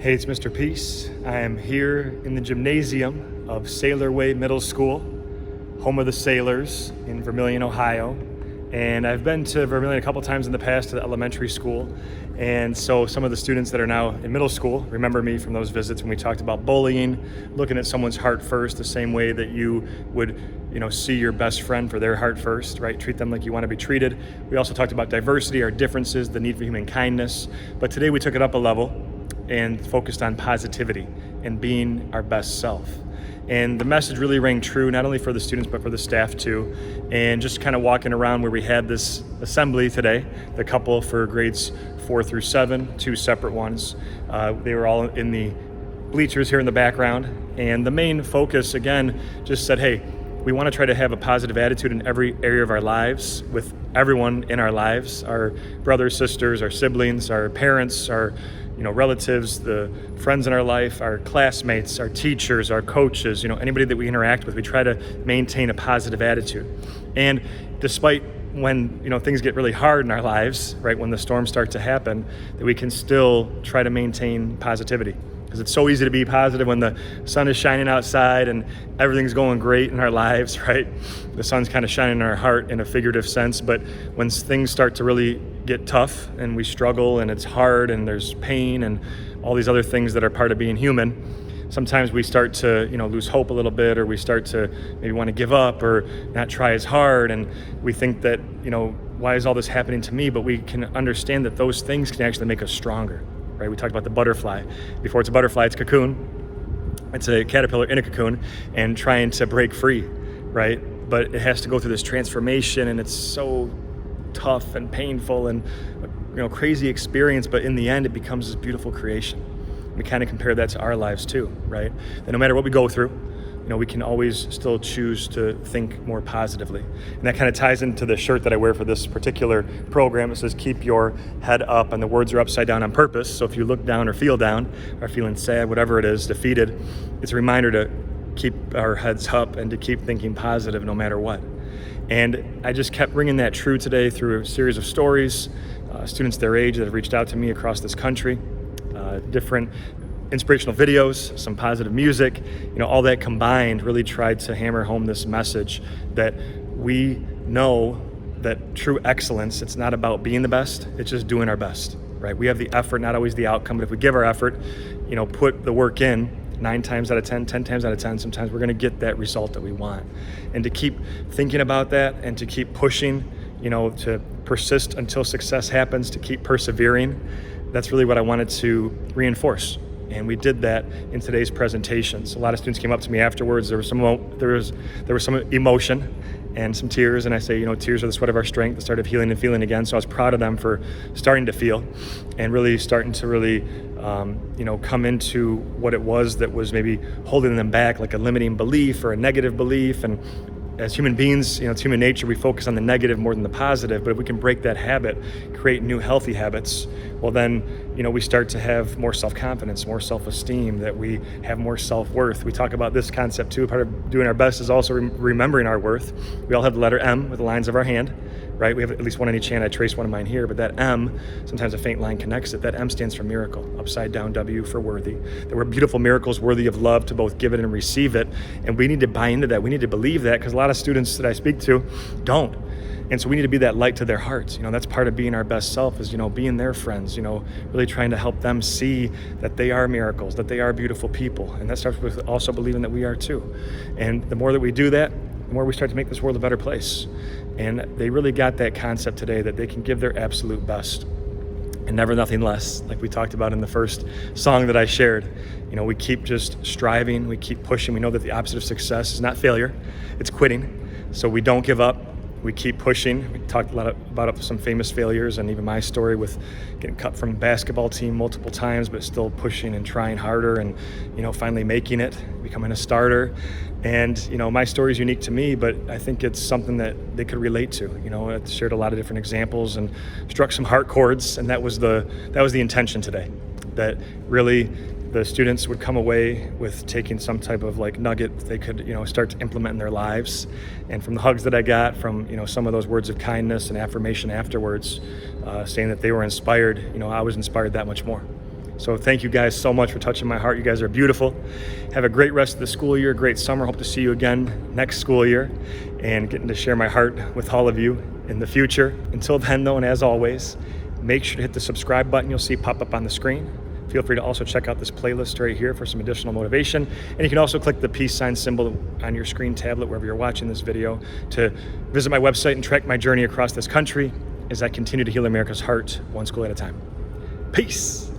Hey, it's Mr. Peace. I am here in the gymnasium of Sailorway Middle School, home of the Sailors in Vermilion, Ohio. And I've been to Vermilion a couple times in the past to the elementary school. And so some of the students that are now in middle school remember me from those visits when we talked about bullying, looking at someone's heart first, the same way that you would see your best friend for their heart first, right? Treat them like you want to be treated. We also talked about diversity, our differences, the need for human kindness. But today we took it up a level and focused on positivity and being our best self. And the message really rang true, not only for the students, but for the staff too. And just kind of walking around where we had this assembly today, the couple for grades 4 through 7, 2 separate ones. They were all in the bleachers here in the background. And the main focus, again, just said, hey, we want to try to have a positive attitude in every area of our lives with everyone in our lives, our brothers, sisters, our siblings, our parents, our relatives, the friends in our life, our classmates, our teachers, our coaches, anybody that we interact with. We try to maintain a positive attitude. And despite when things get really hard in our lives, right, when the storms start to happen, that we can still try to maintain positivity. Because it's so easy to be positive when the sun is shining outside and everything's going great in our lives, right? The sun's kind of shining in our heart in a figurative sense, but when things start to really get tough and we struggle and it's hard and there's pain and all these other things that are part of being human, sometimes we start to lose hope a little bit, or we start to maybe want to give up or not try as hard, and we think that why is all this happening to me? But we can understand that those things can actually make us stronger. Right? We talked about the butterfly. Before it's a butterfly, it's a cocoon. It's a caterpillar in a cocoon and trying to break free, right? But it has to go through this transformation, and it's so tough and painful and crazy experience, but in the end it becomes this beautiful creation. We kind of compare that to our lives too, right? That no matter what we go through, we can always still choose to think more positively. And that kind of ties into the shirt that I wear for this particular program. It says, keep your head up, and the words are upside down on purpose. So if you look down or feel down, or feeling sad, whatever it is, defeated, it's a reminder to keep our heads up and to keep thinking positive no matter what. And I just kept bringing that true today through a series of stories, students their age that have reached out to me across this country, different inspirational videos, some positive music, all that combined really tried to hammer home this message that we know that true excellence, it's not about being the best, it's just doing our best, right? We have the effort, not always the outcome, but if we give our effort, put the work in, 9 times out of 10, 10 times out of 10, sometimes we're gonna get that result that we want. And to keep thinking about that and to keep pushing, to persist until success happens, to keep persevering, that's really what I wanted to reinforce. And we did that in today's presentations. A lot of students came up to me afterwards. There was some emotion and some tears, and I say, tears are the sweat of our strength, the start of healing and feeling again. So I was proud of them for starting to feel and really starting to come into what it was that was maybe holding them back, like a limiting belief or a negative belief. And as human beings, it's human nature, we focus on the negative more than the positive, but if we can break that habit, create new healthy habits, well then, we start to have more self-confidence, more self-esteem, that we have more self-worth. We talk about this concept too. Part of doing our best is also remembering our worth. We all have the letter M with the lines of our hand, right? We have at least one on each hand. I traced one of mine here, but that M, sometimes a faint line connects it. That M stands for miracle, upside down W for worthy. That we're beautiful miracles worthy of love to both give it and receive it. And we need to buy into that. We need to believe that, because a lot of students that I speak to don't. And so we need to be that light to their hearts. That's part of being our best self is, being their friends, really trying to help them see that they are miracles, that they are beautiful people. And that starts with also believing that we are too. And the more that we do that, the more we start to make this world a better place. And they really got that concept today that they can give their absolute best and never nothing less, like we talked about in the first song that I shared. We keep just striving, we keep pushing. We know that the opposite of success is not failure, it's quitting. So we don't give up. We keep pushing. We talked a lot about some famous failures, and even my story with getting cut from a basketball team multiple times, but still pushing and trying harder and, finally making it, becoming a starter. And, my story is unique to me, but I think it's something that they could relate to. I shared a lot of different examples and struck some heart chords, and that was the intention today, that really the students would come away with taking some type of nugget they could start to implement in their lives. And from the hugs that I got, from some of those words of kindness and affirmation afterwards, saying that they were inspired, I was inspired that much more. So thank you guys so much for touching my heart. You guys are beautiful. Have a great rest of the school year, great summer. Hope to see you again next school year and getting to share my heart with all of you in the future. Until then though, and as always, make sure to hit the subscribe button you'll see pop up on the screen. Feel free to also check out this playlist right here for some additional motivation. And you can also click the peace sign symbol on your screen tablet wherever you're watching this video to visit my website and track my journey across this country as I continue to heal America's heart one school at a time. Peace.